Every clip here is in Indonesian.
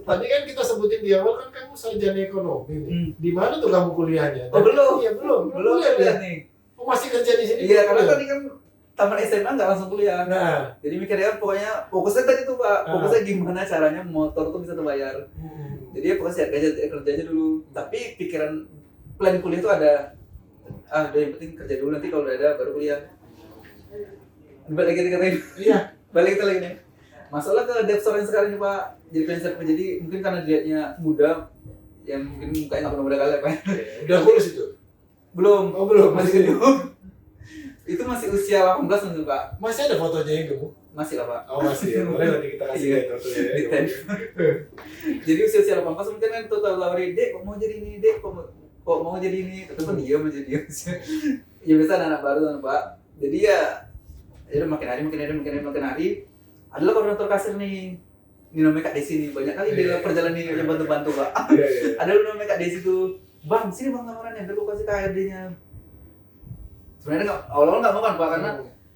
tadi kan kita sebutin di awal kan kamu sarjana ekonomi nih. Di mana tuh kamu kuliahnya? Oh, belum. Iya, belum Kuliah ya. nih. Oh, masih kerja di sini? Iya, karena Belum? tadi kan tamat SMA nggak langsung kuliah. Nah, Jadi mikirnya pokoknya fokusnya tadi tuh Pak, fokusnya gimana caranya motor tuh bisa terbayar. Jadi ya pokoknya kerjanya dulu. Tapi pikiran plan kuliah tuh ada, udah yang penting kerja dulu, nanti kalau udah ada baru kuliah. Balik lagi katanya. iya. Balik kita lagi nih. Masalah ke Depsor yang sekarang nih Pak, jadi freelancer. Jadi mungkin karena dilihatnya muda, yang mungkin mukanya nggak pernah muda kali Pak. Udah lulus itu? Belum. Oh, belum. Masih gedung. Itu masih usia 18 mungkin Pak. Masih ada fotonya yang gemuk? Masih lah Pak. Oh, masih ya. Boleh nanti kita kasih Iya. lihat fotonya. Di tent. Jadi usia 18 mungkin kan tuh tawarin, Dek kok mau jadi ini, Dek kok mau jadi ini. Tetep kan diam aja dia. Ya biasa anak baru kan Pak. Jadi ya udah makin hari adalah koordinator kasir nih. Ini namanya Kak Desi nih, banyak kali dia perjalanan nih yang bantu-bantu Pak. Ada namanya Kak Desi tuh, Bang sini Bang lamarannya, biar gue kasih ke HRD-nya. Sebenarnya awal-awal nggak mau kan Pak, karena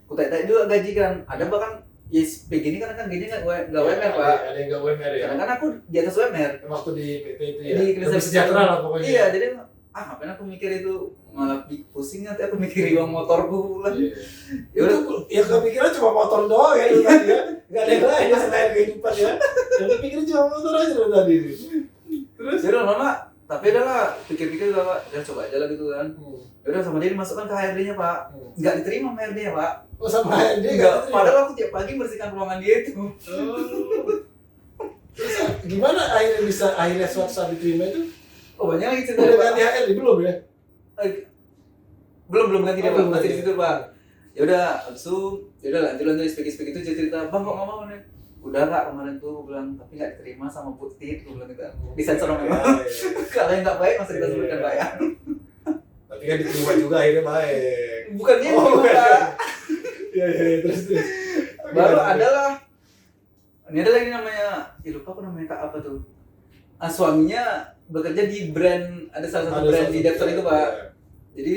aku tanya juga gaji kan, ada bahkan YSP gini kan gajinya nggak UMR Pak. Ada yang nggak UMR ya? Karena kan aku di atas UMR. Waktu di PT itu ya? Di Lebih sejahtera lah pokoknya. Iya, jadi ngapain aku mikir itu, malah pusing nanti aku mikir uang motorku lah. Ya udah, yang kepikiran cuma motor doang ya itu tadi ya. Gak ada yang lain ya selain kehidupan ya. Yang kepikiran cuma motor aja dari tadi. Terus? Jadi lama-lama, tapi adalah pikir-pikir juga Pak, ya coba aja lah gitu kan. Ya udah sama dia dimasukkan ke HRD-nya Pak. Nggak diterima sama HRD-nya Pak. Oh sama HRD Enggak, padahal aku tiap pagi bersihkan ruangan dia itu. Terus gimana akhirnya suatu saat diterima itu? Oh banyak lagi cerita Udah Pak. ganti HRD belum ya? Belum ganti dia Pak, belum masih ganti. di situ Pak. Ya udah, abis itu ya udah lanjut speak itu cerita, Bang kok nggak mau nih? Udah Kak kemarin tuh bilang tapi nggak diterima sama Putih, gue bilang gitu. Disensor memang. Kalau yang nggak baik masa kita sebutkan Pak ya. Tapi kan diterima juga akhirnya baik. Bukannya Oh, itu Pak. Iya terus. Baru adalah ini ada lagi namanya, lupa aku namanya Kak apa tuh. Suaminya bekerja di brand, ada salah satu brand di Depsor itu Pak. Jadi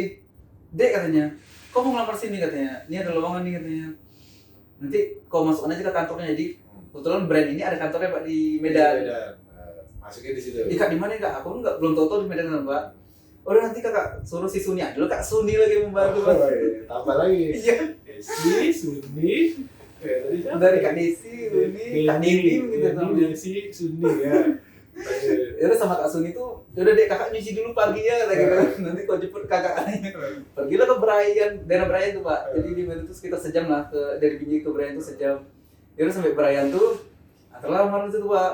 Dek katanya, kau mau ngelamar sini katanya, ini ada lowongan nih katanya. Nanti kau masukkan aja ke kantornya. Jadi kebetulan brand ini ada kantornya Pak di Medan. Masukin di situ. Kak di mana ya Kak? Aku enggak belum tahu di Medan kan Pak. Udah nanti Kakak suruh si Suni aja dulu, Kak Suni lagi membantu Pak. Tambah lagi. Iya. Suni. Dari Kak Desi, Suni, Kak Devi gitu namanya. Desi, Suni ya. Ya udah sama Kak Suni tuh, ya udah deh Kakak nyuci dulu paginya kata gitu. Nanti kau jemput Kakak. Pergilah ke Brian, daerah Brian tuh Pak. Jadi di Medan tuh sekitar sejam lah dari Binjai ke Brian tuh sejam. Ya udah sampai Brian tuh, setelah lamaran itu Pak.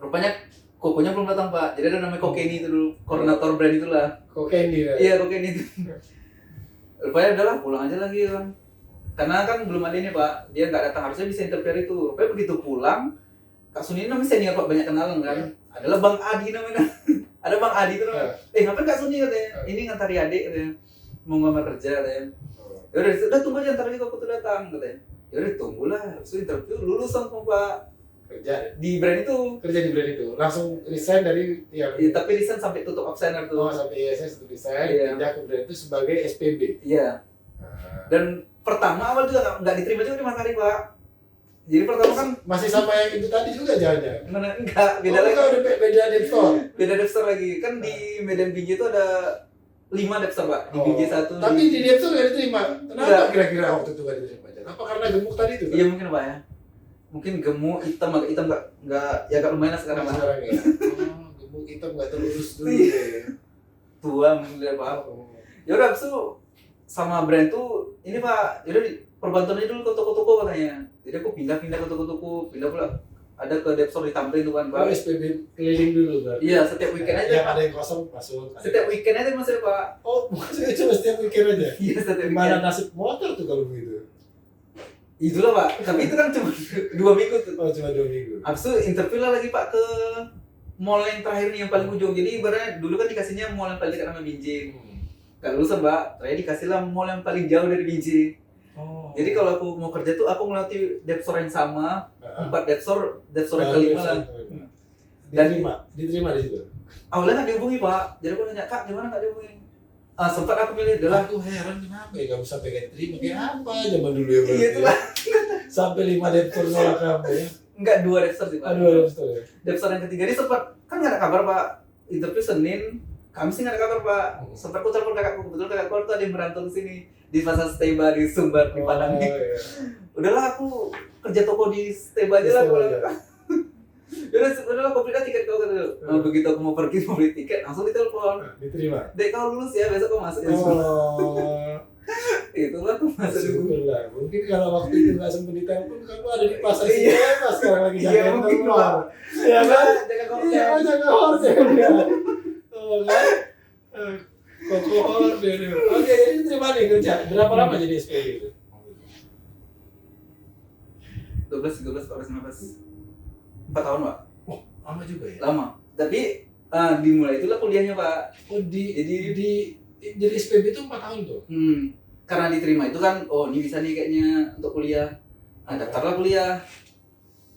Rupanya kokonya belum datang Pak. Jadi ada namanya Kokeni itu dulu, koordinator brand itulah. Kokeni ya. Iya Kokeni itu. Rupanya udahlah pulang aja lagi kan. Karena kan belum ada ini Pak, dia nggak datang, harusnya bisa interview itu. Rupanya begitu pulang, Kak Suni namanya senior Pak, banyak kenalan kan. Adalah Bang Adi namanya. Ada Bang Adi itu namanya. Ngapain Kak Suni katanya? Ini ngantari adik katanya. Mau ngelamar kerja katanya. Ya udah tunggu aja, ntar lagi aku tuh datang katanya. Ya udah tunggulah, habis itu interview lulus langsung Pak. Kerja Di brand itu. Kerja di brand itu. Langsung resign dari yang Iya, tapi resign sampai tutup absener tuh. Oh, sampai ISS untuk resign, pindah ke brand itu sebagai SPB. Iya. Dan pertama awal juga nggak diterima juga di Matahari Pak. Jadi pertama kan masih sama yang itu tadi juga jangan-jangan. mana enggak beda lagi. Udah beda Depsor. Beda Depsor lagi. Kan di Medan Binjai itu ada 5 Depsor Pak. Di Binjai 1. Tapi di Depsor nggak diterima. Kenapa Enggak. kira-kira waktu itu nggak diterima? Apa karena gemuk tadi itu? Iya mungkin Pak ya. Mungkin gemuk hitam agak hitam nggak ya agak lumayan lah sekarang Pak. Sekarang ya. Gemuk hitam nggak terurus dulu. Tua mungkin dia Pak. Ya udah abis itu sama brand tuh ini Pak. Jadi perbantuannya dulu ke toko-toko katanya. Jadi aku pindah ke toko-toko, pindah pula ada ke Depsor di Tamrin tuh kan Pak. SPB keliling dulu berarti. Iya, setiap weekend aja yang Pak. ada yang kosong masuk. Setiap weekend aja masuk Pak. Oh, maksudnya cuma setiap weekend aja. Iya, setiap weekend. Gimana nasib motor tuh kalau begitu? Itulah Pak. Tapi itu kan cuma 2 minggu tuh. Oh, cuma 2 minggu. Habis itu interview lah lagi Pak ke mall yang terakhir nih yang paling ujung. Jadi ibaratnya dulu kan dikasihnya mall yang paling dekat sama Binjai. Gak lulusan Mbak, terakhir dikasih lah mall yang paling jauh dari Binjai. Oh. Jadi kalau aku mau kerja tuh aku melatih Depsor yang sama, 4 Depsor yang kelima lah. Diterima di situ. Awalnya nggak dihubungi Pak, jadi aku nanya Kak gimana nggak dihubungi? Sempat aku milih adalah Aku heran kenapa ya kamu sampai gak diterima kayak apa zaman dulu ya berarti. iya itulah. Sampai 5 Depsor nolak kamu ya. Enggak, 2 Devster sih Pak. Aduh, ya. Devster yang ketiga ini sempat kan nggak ada kabar Pak, interview Senin, Kamis sih nggak ada kabar Pak. Sempat aku telepon kakakku, kebetulan kakakku tuh ada yang merantau ke sini di pasar Steba di Sumbar di Padang nih. Iya. Udahlah aku kerja toko di Steba aja lah. Udahlah aku belikan tiket kau kata. Begitu aku mau pergi mau beli tiket langsung ditelepon. Diterima. Dek kau lulus ya, besok kau masuk ya. Oh. Itulah aku masuk dulu. Syukurlah. Mungkin kalau waktu itu nggak sempat ditelepon, kamu ada di pasar Iya. Sinema sekarang lagi Iya, jaga mungkin, telur. Pak. Iya kan? Jaga Iya, konten. jaga horden ya. Oh kan? Koko horden. Oke, jadi terima nih kerja. Berapa lama jadi SPB itu? 12, 13, 14, 15. 4 tahun Pak. Oh, lama juga ya. Lama. Tapi dimulai itulah kuliahnya Pak. Oh, jadi SPB itu 4 tahun tuh. Karena diterima itu kan, oh ini bisa nih kayaknya untuk kuliah. Daftarlah kuliah.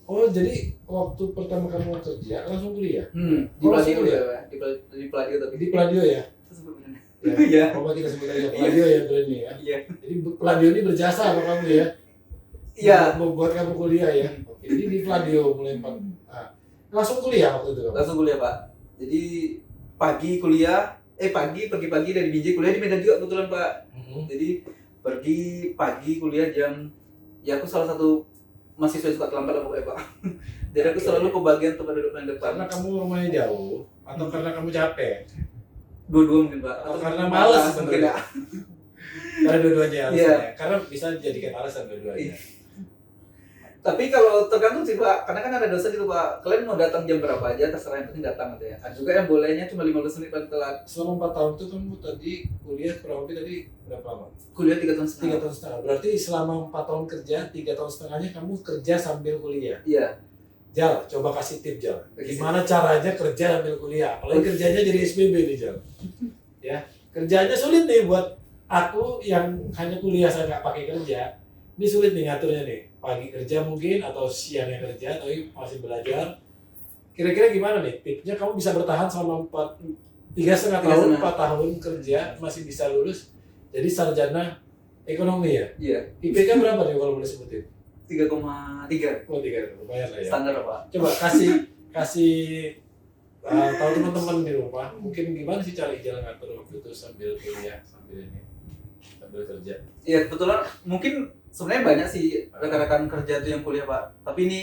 Oh, jadi waktu pertama kamu kerja langsung kuliah? Di Oh, Pladio langsung ya, Pak. Di Pladio tapi. Di Pladio ya? Itu sebut benar. Ya. Iya. Oh, kita sebut aja Pladio ya berani ya. Iya. Jadi Pladio ini berjasa sama kamu ya? Iya. Membuat kamu kuliah ya. Oke, jadi di Pladio mulai langsung kuliah waktu itu kamu? Langsung kuliah Pak. Jadi pagi kuliah, pagi-pagi dari Binjai kuliah di Medan juga kebetulan Pak. Jadi pergi pagi kuliah jam, ya aku salah satu mahasiswa yang suka terlambat lah pokoknya Pak. Jadi aku selalu kebagian tempat duduk paling depan. Karena kamu rumahnya jauh atau karena kamu capek? Dua-dua mungkin Pak. Atau karena malas mungkin ya. Karena dua-duanya alasannya. Iya. Karena bisa dijadikan alasan dua-duanya. Tapi kalau tergantung sih Pak, karena kan ada dosen gitu Pak, kalian mau datang jam berapa aja, terserah yang penting datang gitu ya. Ada juga yang bolehnya cuma 15 menit paling telat. Selama 4 tahun itu kamu tadi kuliah kurang lebih tadi berapa lama? Kuliah 3 tahun 3 setengah. tahun setengah. Berarti selama 4 tahun kerja, 3 tahun setengahnya kamu kerja sambil kuliah. Iya. Jal, coba kasih tip Jal. Gimana caranya kerja sambil kuliah? Apalagi kerjanya jadi SPB nih Jal. Ya, kerjanya sulit nih buat aku yang hanya kuliah saya nggak pakai kerja. Ini sulit nih ngaturnya nih. Pagi kerja mungkin atau siangnya kerja tapi masih belajar. Kira-kira gimana nih tipsnya? Kamu bisa bertahan selama 3,5 tahun, 4 tahun kerja masih bisa lulus jadi sarjana ekonomi ya? Iya. IPK berapa nih kalau boleh sebutin? 3,3. Oh 3, lumayan lah ya. Standar Pak. Coba kasih tahu teman-teman di rumah mungkin gimana sih cara jalan ngatur waktu itu sambil kuliah sambil kerja. Iya kebetulan mungkin sebenarnya banyak sih rekan-rekan kerja tuh yang kuliah Pak. Tapi ini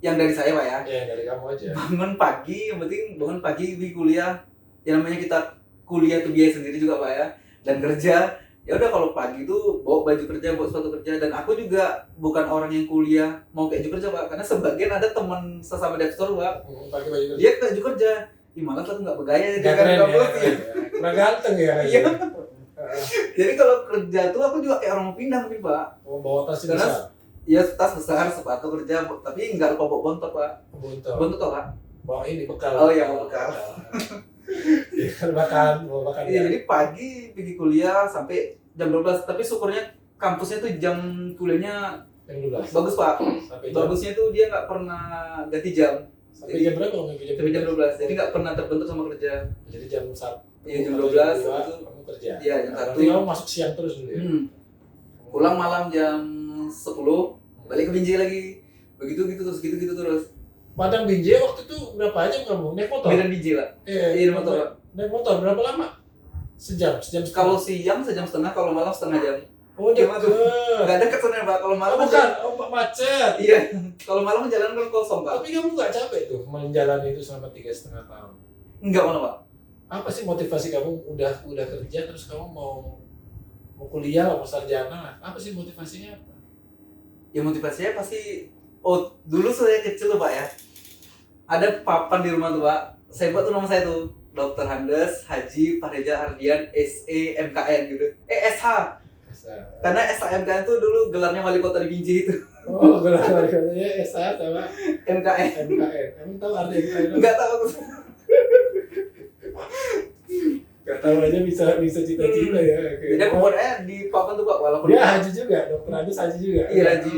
yang dari saya Pak ya. Ya dari kamu aja. Bangun pagi, yang penting bangun pagi di kuliah. Yang namanya kita kuliah tuh biaya sendiri juga Pak ya. Dan kerja, ya udah kalau pagi tuh bawa baju kerja, bawa sepatu kerja. Dan aku juga bukan orang yang kuliah mau kayak kerja Pak. Karena sebagian ada teman sesama devster Pak. Pakai baju kerja. Dia kayak kerja. Ih malas lah tuh nggak bergaya dia Nggak kan keren kampus. ya. Kurang ganteng ya. Iya. Jadi kalau kerja tuh aku juga kayak orang mau pindah mungkin Pak. Mau bawa tas Karena besar. iya tas besar, sepatu kerja, tapi nggak lupa bawa bontot Pak. Bontot. Bontot tau Pak? Bawa ini bekal. Oh iya bekal. Iya kan bawa makan Iya ya. jadi pagi pergi kuliah sampai jam 12. Tapi syukurnya kampusnya tuh jam kuliahnya Jam 12. bagus Pak. Sampai jam. Bagusnya tuh dia nggak pernah ganti jam. Sampai jam berapa kamu jam? Sampai jam 12. Jadi nggak pernah terbentur sama kerja. Jadi jam 1. Iya jam 12 itu itu. kamu kerja. Iya jam 1. Berarti kamu masuk siang terus dulu ya. Pulang malam jam 10, balik ke Binjai lagi. Begitu gitu terus. Padang Binjai waktu itu berapa jam kamu? Naik motor? Medan Binjai Pak. Iya motor Pak. Naik motor berapa lama? Sejam setengah. Kalau siang sejam setengah, kalau malam setengah jam. Oh Gimana tuh? deket. Nggak dekat sebenarnya Pak. Kalau malam Oh bukan, oh macet. Iya. Kalau malam jalan kan kosong Pak. Tapi kamu nggak capek tuh menjalani itu selama 3,5 tahun? Enggak mana Pak. Apa sih motivasi kamu udah kerja terus kamu mau kuliah mau sarjana? Apa sih motivasinya apa? Ya motivasinya pasti. Oh dulu saya kecil tuh Pak ya. Ada papan di rumah tuh Pak. Saya buat tuh nama saya tuh. Dr. Handes Haji Fahreza Ardian SE MKN gitu. SH. Karena SHMKN itu dulu gelarnya wali kota di Binjai itu. Oh, gelar katanya SH sama MKN. MKN. Emang tahu arti MKN? Enggak tahu aku. Gak tahu aja bisa cita-cita ya. Jadi aku buatnya di papan tuh Pak walaupun Dia haji juga, dokter Handes haji juga. Iya, haji.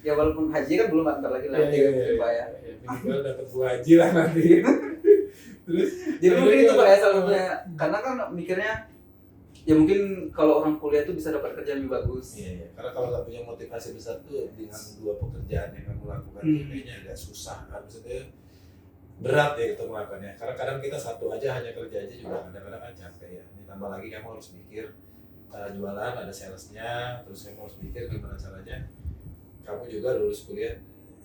Ya walaupun haji kan belum antar lagi lah Iya, Pak ya. Minimal dapat buah haji lah nanti. Terus Jadi mungkin itu Pak ya salah satunya. Karena kan mikirnya ya mungkin kalau orang kuliah tuh bisa dapat kerjaan lebih bagus. Iya. Karena kalau nggak punya motivasi besar tuh dengan 2 pekerjaan yang kamu lakukan kayaknya agak susah kan, maksudnya berat ya itu melakukannya. Karena kadang kita satu aja hanya kerja aja juga kadang-kadang kan capek ya. Ditambah lagi kamu harus mikir jualan, ada salesnya, terus kamu harus mikir gimana caranya kamu juga lulus kuliah.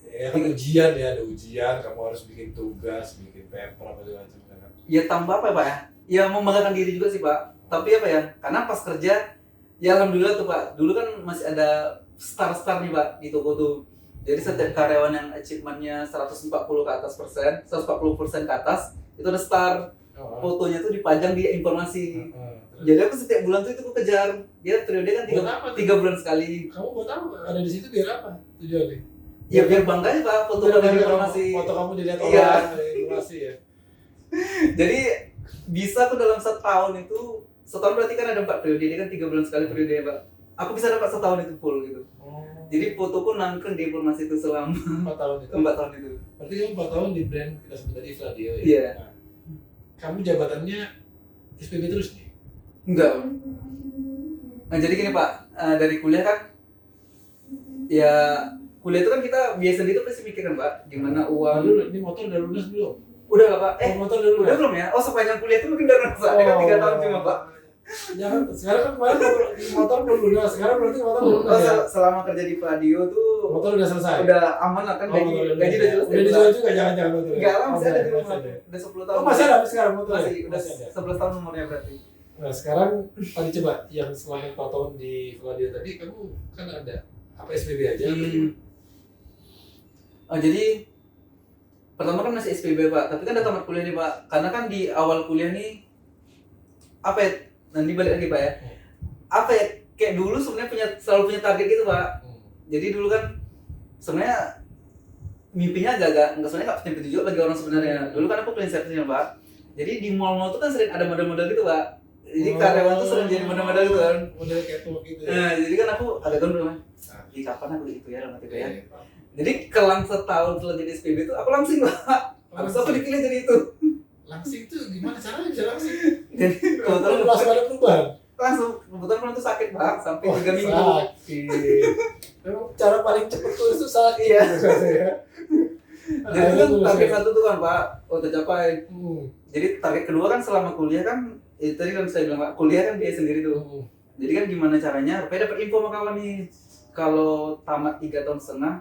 Ya kan ujian ya, ada ujian, kamu harus bikin tugas, bikin paper apa segala macam kan. Ya tambah apa ya Pak ya? Ya membanggakan diri juga sih Pak. Tapi apa ya? Karena pas kerja, ya alhamdulillah tuh Pak. Dulu kan masih ada star-star nih Pak di toko tuh. Jadi setiap karyawan yang achievementnya 140 ke atas persen, 140% ke atas, itu ada star. Fotonya tuh dipajang di informasi. Jadi aku setiap bulan tuh itu aku kejar. Dia periode kan 3 bulan sekali. Kamu buat apa? Ada di situ biar apa tujuannya? Ya biar bangga aja Pak, foto kamu di informasi. Foto kamu dilihat Iya. orang, informasi ya. Jadi bisa aku dalam 1 tahun itu, setahun berarti kan ada 4 periode, dia kan 3 bulan sekali periode ya Pak. Aku bisa dapat 1 tahun itu full gitu. Jadi fotoku nangkring di informasi itu selama 4 tahun itu. 4 tahun itu. Berarti kamu 4 tahun di brand kita sebut tadi Fladio ya. Iya. Nah, kamu jabatannya SPB terus nih? Enggak. Nah jadi gini Pak, dari kuliah kan, ya kuliah itu kan kita biasa gitu pasti mikir kan Pak, gimana uang. Ini motor udah lunas belum? Udah lah Pak. Motor udah lunas? Udah belum ya? Oh sepanjang kuliah itu mungkin udah lunas. Ini kan 3 tahun cuma Pak. Jangan, sekarang kan kemarin motor belum lunas, sekarang berarti motor belum Oh, lunas ya? selama kerja di Fladio tuh Motor udah selesai? udah aman lah kan, gaji udah jelas. Udah dijual juga jangan-jangan motor? Enggak lah, masih ada di rumah. Masih ada. Udah 10 tahun. Oh masih ada sekarang motor? Masih, udah Masih ada. 11 tahun umurnya berarti. Nah sekarang tadi coba yang selama 4 tahun di Fladio tadi kamu kan ada apa SPB aja? Oh, jadi pertama kan masih SPB Pak, tapi kan udah tamat kuliah nih Pak. Karena kan di awal kuliah nih apa ya? Nanti balik lagi Pak ya. Apa ya? Kayak dulu sebenarnya selalu punya target gitu Pak. Jadi dulu kan sebenarnya mimpinya agak sebenarnya nggak punya petunjuk lagi orang sebenarnya. Dulu kan aku clean service Pak. Jadi di mall-mall tuh kan sering ada model-model gitu Pak. Jadi karyawan tuh sering jadi model-model gitu kan. Model catwalk gitu ya? Nah, jadi kan aku agak gondol kan. Di kapan aku gitu ya, lama gitu ya. Jadi kelang setahun setelah jadi SPB itu aku langsing Pak. Habis aku dipilih jadi itu. Langsing tuh gimana caranya bisa langsing? Jadi kebetulan langsung ada perubahan? langsung kebetulan itu sakit Pak sampai 3 minggu. Sakit. Memang cara paling cepet tuh itu sakit. Iya. Ya. Jadi kan target satu tuh kan Pak, tercapai. Hmm. Jadi target kedua kan selama kuliah kan, itu tadi kan saya bilang Pak, kuliah kan biaya sendiri tuh. Jadi kan gimana caranya, supaya dapat info sama kawan nih. Kalau tamat 3 tahun setengah,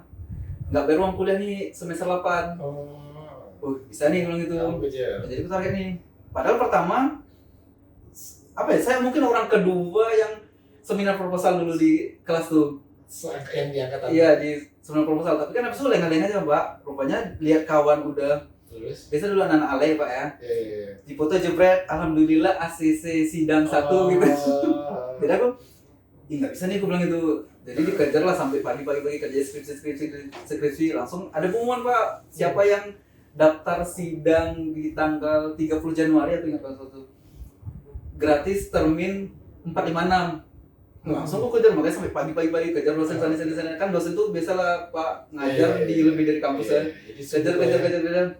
nggak bayar uang kuliah nih semester 8. Bisa nih bilang gitu. Jadi aku target nih. Padahal pertama, apa ya, saya mungkin orang kedua yang seminar proposal dulu di kelas tuh. Yang diangkatan? Iya, di seminar proposal. Tapi kan habis itu lengah-lengah aja Mbak. Rupanya lihat kawan udah. Terus? Biasa dulu anak-anak ale Pak ya. Iya. Di foto jebret, alhamdulillah ACC sidang 1 gitu. Jadi aku, nggak bisa nih aku bilang gitu. Jadi dikejar lah sampai pagi-pagi kerja skripsi langsung ada pengumuman Pak. Siapa yang daftar sidang di tanggal 30 Januari atau ingat satu gratis termin 456. Langsung aku kejar, makanya sampai pagi-pagi kejar dosen sana. Kan dosen tuh biasalah Pak ngajar di lebih dari kampus ya. Kejar.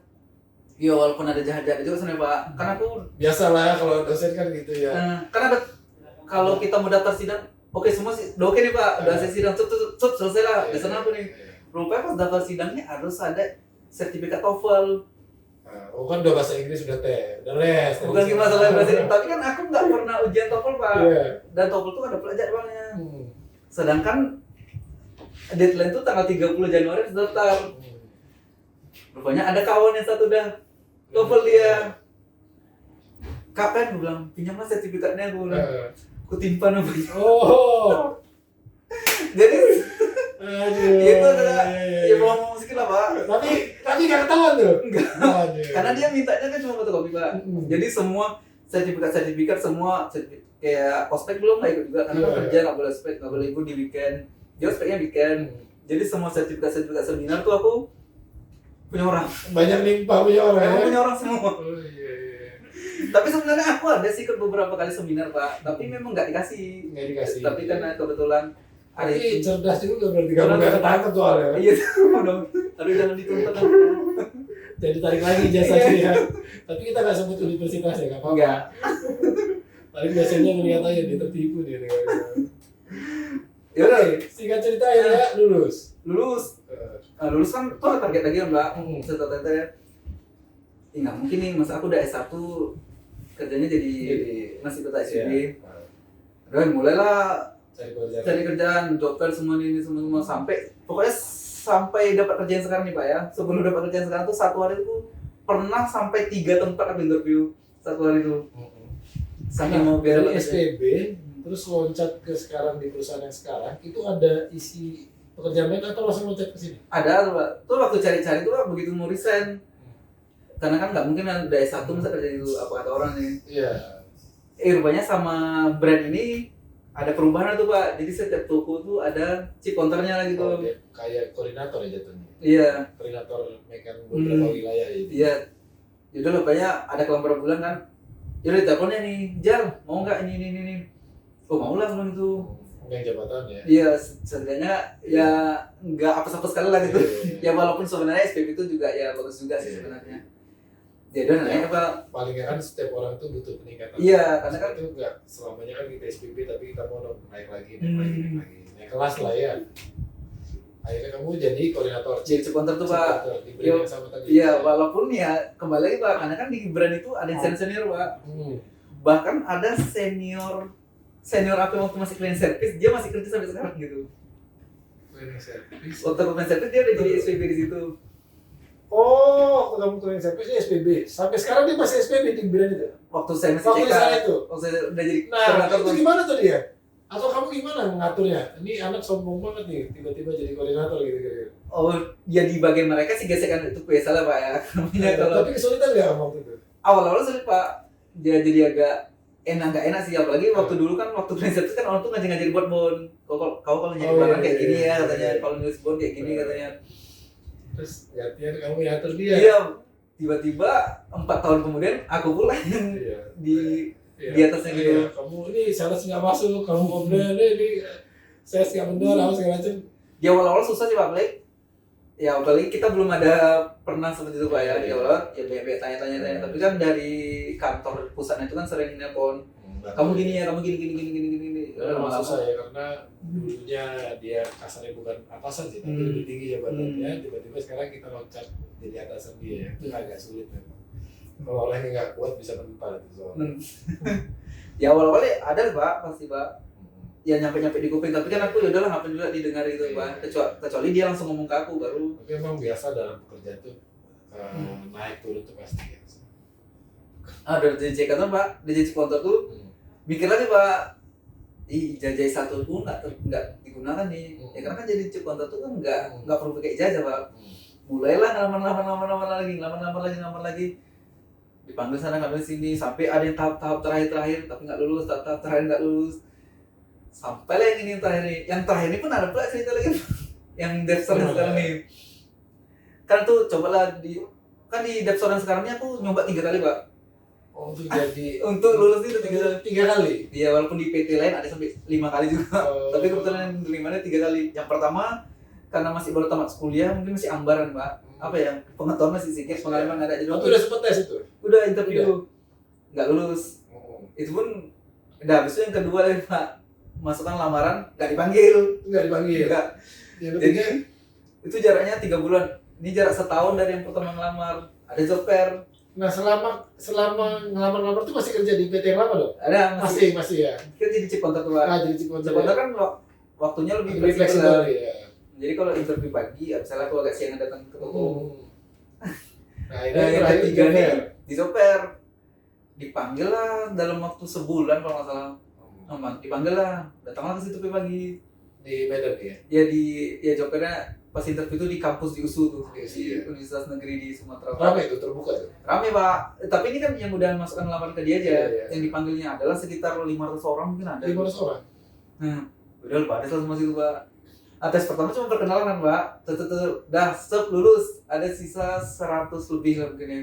Ya walaupun ada jahat-jahat juga sana Pak. Karena aku biasalah kalau dosen kan gitu ya. Karena kalau kita mau daftar sidang, oke semua sih, udah oke nih Pak, udah selesai sidang, selesai lah. Biasanya apa nih? Rupanya pas daftar sidangnya harus ada sertifikat TOEFL. Oh kan udah bahasa Inggris udah udah les. Bukan gimana masalah bahasa Inggris, tapi kan aku nggak pernah ujian TOEFL Pak. Yeah. Dan TOEFL tuh ada pelajarannya. Sedangkan deadline tuh tanggal 30 Januari harus daftar. Rupanya ada kawan yang satu dah TOEFL dia. Kapan gue bilang, pinjamlah sertifikatnya gue bilang. Aku timpan apa gitu. Oh. Jadi Aduh. itu adalah ya ngomong sedikit lah Pak. Tapi nggak ketahuan tuh. Enggak. Karena dia mintanya kan cuma fotokopi Pak. Jadi semua sertifikat semua kayak ospek belum lah ikut juga karena kerja nggak boleh ospek, nggak boleh ikut di weekend. Dia ospeknya weekend. Jadi semua sertifikat seminar tuh aku punya orang. Banyak limpah punya orang. Memang punya orang semua. Oh iya. Tapi sebenarnya aku ada sih ikut beberapa kali seminar Pak, tapi memang nggak dikasih. Nggak dikasih. Tapi karena kebetulan ada Tapi cerdas juga berarti kamu nggak ketangkep soalnya. Iya, udah. Aduh jangan dituntut. Jadi tarik lagi jasanya ya. Tapi kita nggak sebut universitas ya, nggak apa-apa. Enggak. Paling biasanya ngeliat aja dia tertipu dia dengan Ya udah, singkat cerita ya lulus. lulus. Nah, lulus kan tuh target lagi kan, Mbak. Setelah ya. Nggak mungkin nih, masa aku udah S1 kerjanya jadi masih tetap SPB. Dan mulailah cari kerjaan, job fair semua ini semua sampai pokoknya sampai dapat kerjaan sekarang nih Pak ya. Sebelum dapat kerjaan sekarang tuh satu hari itu pernah sampai 3 tempat aku interview satu hari itu. Saking mau biar dari SPB terus loncat ke sekarang di perusahaan yang sekarang itu ada isi pekerjaan lain atau langsung loncat ke sini? ada tuh Pak. Tuh waktu cari-cari tuh Pak, begitu mau resign. Karena kan nggak mungkin ada S1 masa kerja itu apa kata orang nih. Iya. Rupanya sama brand ini ada perubahan tuh Pak. Jadi setiap toko tuh ada chip counternya lagi tuh. Oh, kayak koordinator ya jatuhnya. Iya. Koordinator mekan beberapa wilayah ya. Iya. Yaudah rupanya ada kelambar bulan kan. Yaudah teleponnya nih, Jal, mau nggak ini. Oh mau lah bilang itu. Yang jabatan ya. Iya, setidaknya ya nggak apa-apa sekali lah gitu. Iya. Ya walaupun sebenarnya SPP itu juga ya bagus juga sih sebenarnya. Ya udah nanya apa? Paling kan setiap orang tuh butuh peningkatan. Iya, karena kan itu nggak selamanya kan kita SPP tapi kita mau naik lagi, naik kelas lah ya. Akhirnya kamu jadi koordinator. jadi counter tuh Pak. Di brand yang sama tadi. Iya, walaupun ya kembali lagi Pak, karena kan di brand itu ada yang senior Pak. Bahkan ada senior aku waktu masih cleaning service, dia masih kerja sampai sekarang gitu. Cleaning service. Waktu cleaning service dia udah jadi SPP di situ. Oh, waktu kamu cleaning service dia SPB. Sampai sekarang dia masih SPB di brand itu. Waktu saya masih Waktu di CK, sana itu. waktu saya udah jadi Nah, koordinator itu tuh. gimana tuh dia? Atau kamu gimana ngaturnya? Ini anak sombong banget nih, tiba-tiba jadi koordinator gitu kira-kira. Oh, ya di bagian mereka sih gesekan itu biasa lah Pak ya. Namanya kalau Tapi kesulitan nggak waktu itu? awal-awal sulit Pak, dia jadi agak nggak enak sih, apalagi waktu dulu kan waktu cleaning service kan orang tuh ngajak buat bon. Kau kalau jadi barang kayak gini ya katanya, kalau nulis bon kayak gini katanya. Terus gantian kamu yang atur dia. Iya, tiba-tiba 4 tahun kemudian aku pula yang Iya. di atasnya gitu. Iya, kamu ini sales nggak masuk, kamu komplain ini sales nggak benar, apa segala macam. Di awal-awal susah sih Pak Blake. Ya apalagi kita belum ada pernah seperti itu Pak ya. Di awal ya banyak tanya-tanya. Tapi kan dari kantor pusatnya itu kan sering nelpon. Kamu gini ya, kamu gini. Memang susah ya karena dulunya dia kasarnya bukan atasan sih, tapi lebih tinggi jabatannya. Tiba-tiba sekarang kita loncat jadi atasan dia, itu agak sulit memang. Kalau orangnya nggak kuat bisa mental itu soalnya. Ya awal-awal ada Pak, pasti Pak. Ya nyampe di kuping, tapi kan aku ya udahlah ngapain juga didengar itu Pak. Kecuali dia langsung ngomong ke aku baru. Tapi emang biasa dalam pekerjaan tuh naik turun tuh pasti ya. Dari JJ kantor Pak, DJ kantor tuh mikir lagi Pak. Ijazah satu pun nggak digunakan nih. Ya karena kan jadi cip kantor tuh kan nggak perlu pakai ijazah Pak. Mulailah ngelamar lagi. Dipanggil sana ngambil sini sampai ada yang tahap terakhir tapi nggak lulus, tahap terakhir nggak lulus. Sampai lah yang terakhir ini pun ada pula cerita lagi yang Depsor yang sekarang nih. Kan tuh cobalah di Depsor yang sekarang ini aku nyoba 3 kali Pak. Oh, itu jadi Untuk lulus itu 3 kali. Iya, walaupun di PT lain ada sampai 5 kali juga. Tapi kebetulan yang 5-nya 3 kali. Yang pertama karena masih baru tamat kuliah, mungkin masih ambaran Pak. Apa ya? Pengetahuan masih sedikit, pengalaman nggak ada. Jadi Waktu udah sempet tes itu. udah interview nggak lulus. Itu pun udah habis itu yang kedua lagi Pak. Masukkan lamaran nggak dipanggil. Nggak. Jadi itu jaraknya 3 bulan. Ini jarak setahun dari yang pertama ngelamar. Ada job fair. Nah, selama ngelamar tuh masih kerja di PT yang lama dong? Ada Masih ya. Kan jadi chip counter tuh Pak. Nah, jadi cip Chip counter kan waktunya lebih fleksibel ya. Jadi kalau interview pagi, misalnya aku agak siang datang ke toko. Nah, Yang ketiga nih di job fair. Dipanggil lah dalam waktu sebulan kalau nggak salah. Dipanggil lah, datanglah ke situ pagi. Di Medan ya? Ya job fairnya pas interview itu di kampus di USU tuh, di Universitas Negeri di Sumatera. Ramai itu terbuka tuh? Rame Pak, tapi ini kan yang udah masukkan lamaran ke dia aja. Iya. Yang dipanggilnya adalah sekitar 500 orang mungkin ada. 500 orang? Udah pada sama situ Pak. Tes pertama cuma perkenalan kan Pak. Dah stop lulus. Ada sisa 100 lebih lah mungkin ya.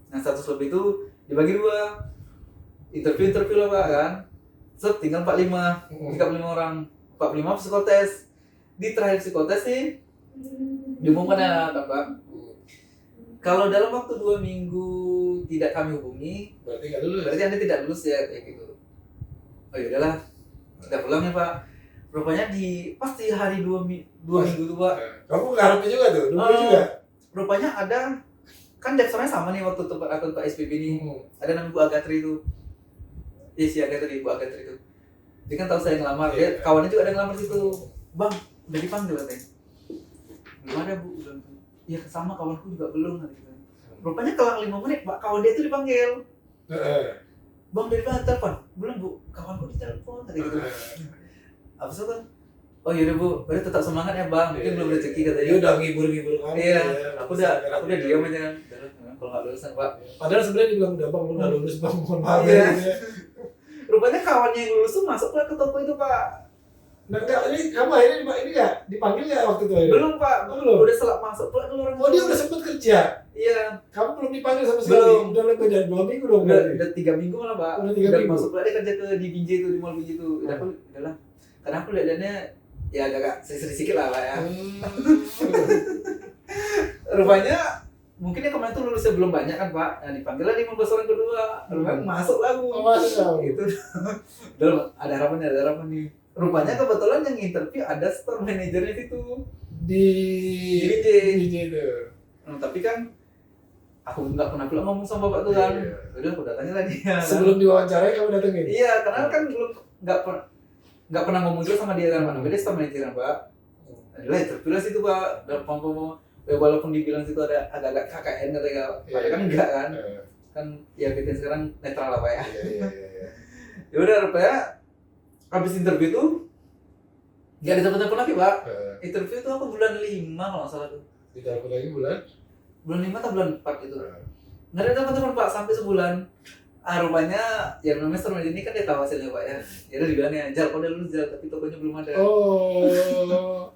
Nah 100 lebih itu dibagi 2. Interview lah Pak kan. Tinggal 45 orang. 45 psikotes. Di terakhir psikotes nih diumumkan ya kan Pak. Kalau dalam waktu 2 minggu tidak kami hubungi, Berarti nggak lulus? berarti Anda tidak lulus ya kayak gitu. oh ya udahlah, udah pulang ya Pak. Rupanya pasti hari dua minggu tuh Pak. Kamu ngarepin juga tuh, nunggu juga. Rupanya ada, kan daftarnya sama nih waktu tempat akun Pak SPB nih. Ada namanya Bu Agatri itu. Iya si Agatri, Bu Agatri itu. Dia kan tahu saya ngelamar, dia kawannya juga ada ngelamar situ. Bang, udah dipanggil katanya. Belum ada Bu, bilang. Iya sama kawanku juga belum katanya. Rupanya kelang 5 menit Pak, kawan dia itu dipanggil. Bang dari mana telepon? Belum Bu, kawanku ditelepon tadi gitu. Apa sih kan? Oh yaudah Bu, berarti tetap semangat ya Bang, mungkin belum rezeki katanya. Dia udah ngibur-ngibur kamu. Iya, aku udah diam aja kan. Kalau nggak lulusan Pak. Padahal sebenarnya dibilang udah Bang, lu nggak lulus Bang, mohon maaf Iya. ya. Rupanya kawannya yang lulus tuh masuk ke toko itu Pak. Nah enggak, ini kamu akhirnya ini nggak dipanggil nggak waktu itu? Akhirnya? Belum Pak, Belum. udah selap masuk Pak dulu orang. Oh dia udah sempet kerja. Iya. Kamu belum dipanggil sama sekali. Belum. Udah lebih dari 2 minggu dong. Udah 3 minggu malah Pak. Udah 3 minggu. Masuk Pak, dia kerja ke di BJ itu, di mall BJ itu. Udah aku udahlah. Karena aku lihat-lihatnya ya agak sedikit lah Pak ya. Rupanya mungkin yang kemarin tuh lulusnya belum banyak kan Pak. Nah dipanggil lah di 15 orang kedua. Rupanya masuk lagu. Oh, masuk. Gitu. Udah ada harapan nih. Rupanya kebetulan yang interview ada store manajernya situ. Di BJ. BJ itu. Tapi kan aku nggak pernah pulang ngomong sama bapak tuh kan. Iya. Udah aku datangnya lagi ya. Sebelum diwawancarai kamu datengin. Iya, karena kan belum nggak pernah ngomong juga sama dia kan, Pak. Namanya dia staff manager kan, Pak. Adalah terpilih situ Pak. Dan walaupun dibilang situ ada agak-agak KKN katanya, padahal kan enggak kan. Kan ya BTN sekarang netral lah Pak ya. Iya. Ya udah rupanya habis interview tuh nggak ada telepon lagi Pak. Interview tuh aku bulan 5 kalau nggak salah tuh. Ditelepon lagi bulan 5 atau bulan 4 itu. Nggak ada telepon Pak sampai sebulan. Rupanya yang namanya store manager ini kan dia tahu hasilnya Pak ya. Ya udah dibilangnya, Jal, kau udah lulus Jal, tapi tokonya belum ada. Oh.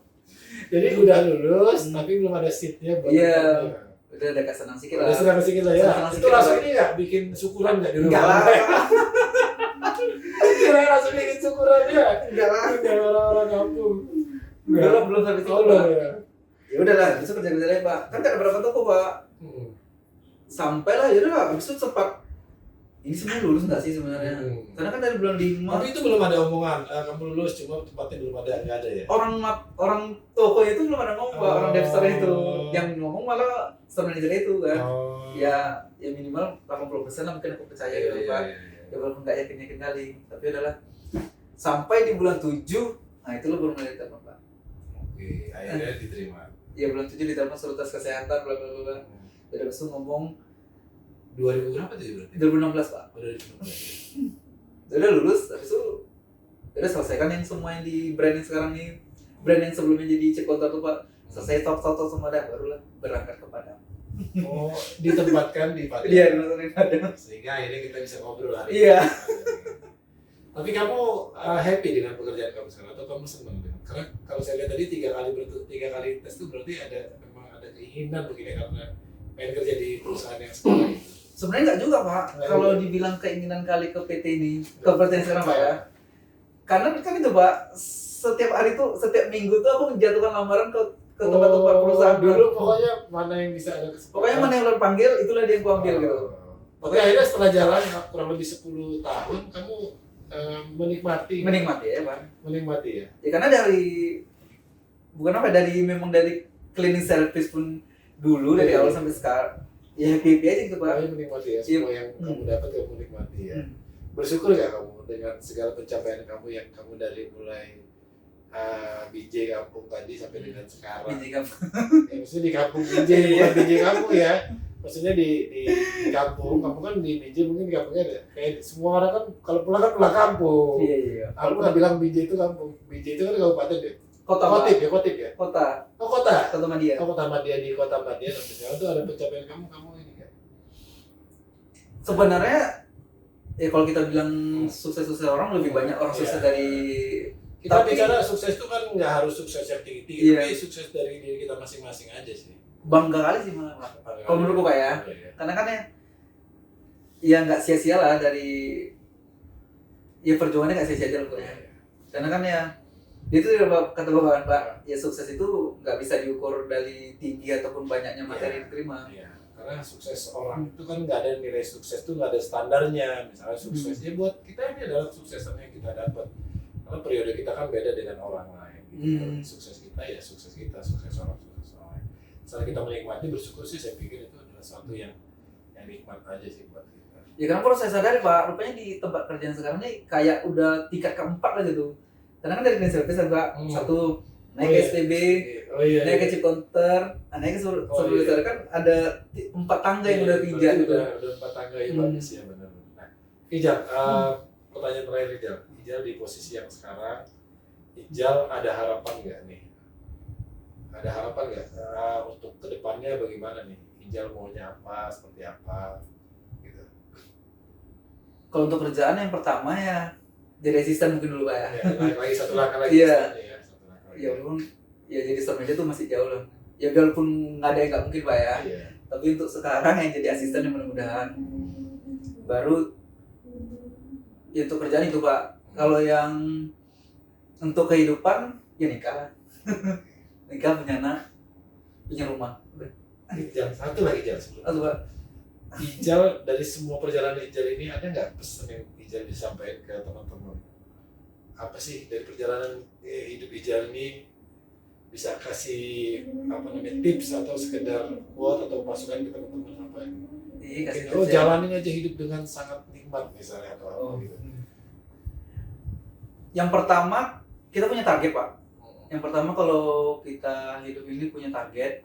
Jadi udah lulus tapi belum ada seatnya buat. Iya. Udah agak senang sedikit lah. Udah senang sedikit lah ya. Senang Itu sedikit langsung lah. ini nggak bikin syukuran nggak di rumah? Enggak lah. Kira langsung bikin syukuran ya? Enggak lah. Kayak orang-orang kampung. Belum sampai situ. Oh, Pak. ya. Ya udahlah, besok kerja lain Pak. Kan ada berapa toko Pak. Sampai lah, ya udah habis itu sempat ini semua lulus nggak sih sebenarnya? Karena kan dari bulan 5. Tapi itu belum ada omongan, kamu lulus cuma tempatnya belum ada, nggak ada ya? Orang toko itu belum ada ngomong Pak, orang dev store itu. Oh. Yang ngomong malah store manager itu kan. Oh. Ya minimal 80% lah mungkin aku percaya gitu Pak. Ya walaupun nggak yakin kali, tapi udahlah. Sampai di bulan 7, nah itu lo baru mulai ditelepon Pak. Oke, akhirnya diterima. Ya bulan 7 ditelepon suruh tes kesehatan bla bla bla. Udah langsung ngomong 2000 berapa tuh berarti? 2016 Pak. Oh, 2016. Udah lulus, habis itu udah selesaikan yang semua yang di brand yang sekarang nih, brand yang sebelumnya jadi cek kontak tuh Pak. Selesai top semua dah, barulah berangkat ke Padang. Oh, ditempatkan di Padang. Iya, di Padang. Sehingga akhirnya kita bisa ngobrol hari Iya. ini. Tapi kamu happy dengan pekerjaan kamu sekarang atau kamu senang dengan? Karena kalau saya lihat tadi 3 kali tes itu berarti memang ada keinginan begini karena pengen kerja di perusahaan yang sekarang itu. Sebenarnya enggak juga Pak. Kalau dibilang keinginan kali ke PT ini, ke PT yang sekarang Pak ya. Karena kan itu Pak, setiap hari tuh, setiap minggu tuh aku menjatuhkan lamaran ke tempat-tempat perusahaan dulu. Pokoknya mana yang bisa ada kesempatan. Pokoknya mana yang lo panggil, itulah dia yang aku ambil gitu. Oke, akhirnya setelah jalan kurang lebih 10 tahun kamu menikmati ya Pak. Menikmati ya. Ya karena memang dari cleaning service pun dulu dari awal sampai sekarang. Ya happy aja gitu Pak. Kamu menikmati ya, semua yang kamu dapat kamu nikmati ya. Bersyukur gak kamu dengan segala pencapaian kamu yang kamu dari mulai BJ kampung tadi sampai dengan sekarang? BJ kampung. Ya, maksudnya di kampung BJ, bukan BJ kampung ya. Maksudnya di kampung, kamu kan di BJ mungkin di kampungnya ada. Kayak semua orang kan kalau pulang kan pulang kampung. Iya. Aku nggak bilang BJ itu kampung. BJ itu kan kabupaten deh. Kotip ya. Kota. Oh kota. Kota Madia. Oh kota Madia, di kota Madia sampai sekarang tuh ada pencapaian kamu ini kan? Sebenarnya ya kalau kita bilang sukses orang lebih banyak orang sukses dari kita bicara sukses itu kan nggak harus sukses yang tinggi, tapi sukses dari diri kita masing-masing aja sih. Bangga kali sih malah Pak. Kalau menurutku Pak ya. Karena kan ya nggak sia-sia lah dari ya perjuangannya nggak sia-sia aja loh ya. Karena kan ya itu kata bapak kan Pak, ya sukses itu nggak bisa diukur dari tinggi ataupun banyaknya materi yang diterima. Iya. karena sukses orang itu kan nggak ada nilai sukses itu nggak ada standarnya. Misalnya suksesnya buat kita ini adalah kesuksesan yang kita dapat, karena periode kita kan beda dengan orang lain gitu. Sukses kita ya sukses kita, sukses orang lain. Misalnya kita menikmati, bersyukur sih, saya pikir itu adalah sesuatu yang nikmat aja sih buat kita. Ya karena kalau saya sadari Pak, rupanya di tempat kerjaan sekarang ini kayak udah tingkat keempat lah gitu. Karena kan dari clean service Pak, satu naik ke STB, naik ke chip counter, naik ke supervisor kan ada 4 tangga yang udah pijak gitu. Udah 4 tangga yang bagus ya, benar. Nah, Ijal, pertanyaan terakhir Ijal. Ijal di posisi yang sekarang, Ijal ada harapan nggak nih? Ada harapan nggak untuk kedepannya bagaimana nih? Ijal maunya apa, seperti apa? Gitu. Kalau untuk kerjaan yang pertama ya jadi asisten mungkin dulu Pak ya. Lagi satu langkah lagi. Iya. Ya walaupun ya jadi store manager tuh masih jauh lah. Ya walaupun nggak ada yang nggak mungkin Pak ya. Iya. Tapi untuk sekarang yang jadi asisten yang mudah-mudahan. Baru ya untuk kerjaan itu Pak. Kalau yang untuk kehidupan ya nikah. Nikah, punya anak, punya rumah. Udah. Ijal, satu lagi Ijal sebelum. Pak. Ijal, dari semua perjalanan Ijal ini ada nggak pesan yang Ijal disampaikan ke teman-teman? Apa sih dari perjalanan hidup Ijal ini, bisa kasih tips atau sekedar quote atau masukan ke teman-teman apa? Jalanin aja hidup dengan sangat nikmat misalnya atau apa gitu. Yang pertama kita punya target Pak. Yang pertama kalau kita hidup ini punya target,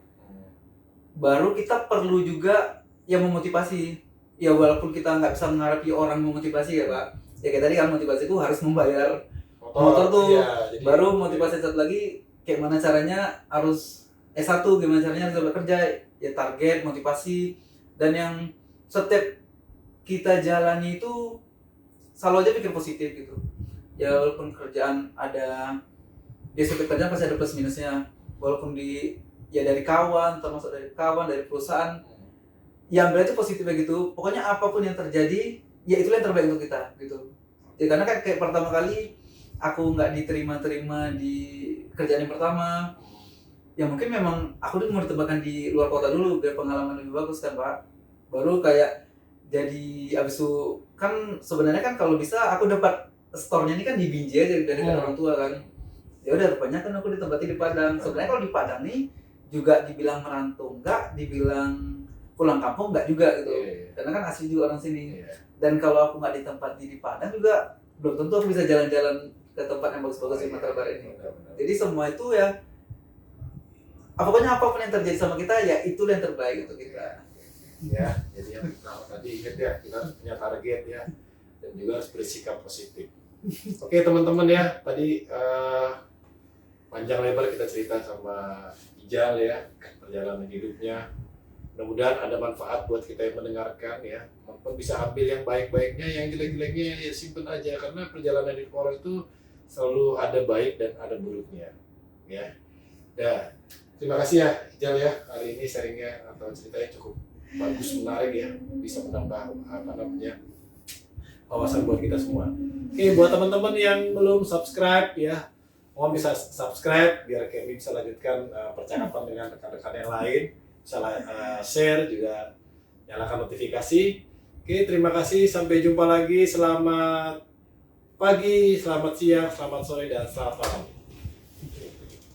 baru kita perlu juga yang memotivasi. Ya walaupun kita nggak bisa mengharapi orang memotivasi ya Pak. Ya kayak tadi kan motivasi itu harus membayar motor tuh. Ya, baru motivasi satu lagi kayak mana caranya harus S1, gimana caranya harus bekerja. Ya target, motivasi, dan yang setiap kita jalani itu selalu aja pikir positif gitu. Ya walaupun kerjaan ada, ya setiap kerjaan pasti ada plus minusnya. Walaupun ya dari kawan, termasuk dari kawan, dari perusahaan, yang berarti positifnya gitu. Pokoknya apapun yang terjadi, ya itulah yang terbaik untuk kita gitu. Ya karena kan kayak pertama kali aku nggak diterima di kerjaan yang pertama, ya mungkin memang aku dulu mau ditempatkan di luar kota dulu biar pengalaman lebih bagus kan Pak. Baru kayak jadi abis itu kan sebenarnya kan kalau bisa aku dapat store-nya ini kan di Binjai aja dari orang tua kan. Ya udah rupanya kan aku ditempati di Padang. Sebenarnya kalau di Padang nih juga dibilang merantau enggak, dibilang pulang kampung enggak juga gitu. Karena kan asli juga orang sini. Dan kalau aku nggak ditempati di Padang juga belum tentu aku bisa jalan-jalan ke tempat yang bagus-bagus di Sumatera Barat ini. Jadi semua itu ya, pokoknya apapun yang terjadi sama kita ya itulah yang terbaik untuk kita. Ya, jadi yang pertama tadi ingat ya, kita harus punya target ya, dan juga harus bersikap positif. Oke teman-teman ya, tadi panjang lebar kita cerita sama Ijal ya, perjalanan hidupnya. Mudah-mudahan ada manfaat buat kita yang mendengarkan ya. Teman-teman bisa ambil yang baik-baiknya, yang jelek-jeleknya ya simpen aja, karena perjalanan hidup orang itu selalu ada baik dan ada buruknya ya. Ya, terima kasih ya Ijal ya, hari ini sharingnya atau ceritanya cukup bagus, menarik ya, bisa menambah wawasan buat kita semua. Oke, buat teman-teman yang belum subscribe ya, mohon bisa subscribe biar kami bisa lanjutkan percakapan dengan rekan-rekan yang lain. Bisa share juga, nyalakan notifikasi. Oke, terima kasih, sampai jumpa lagi. Selamat pagi, selamat siang, selamat sore, dan selamat malam.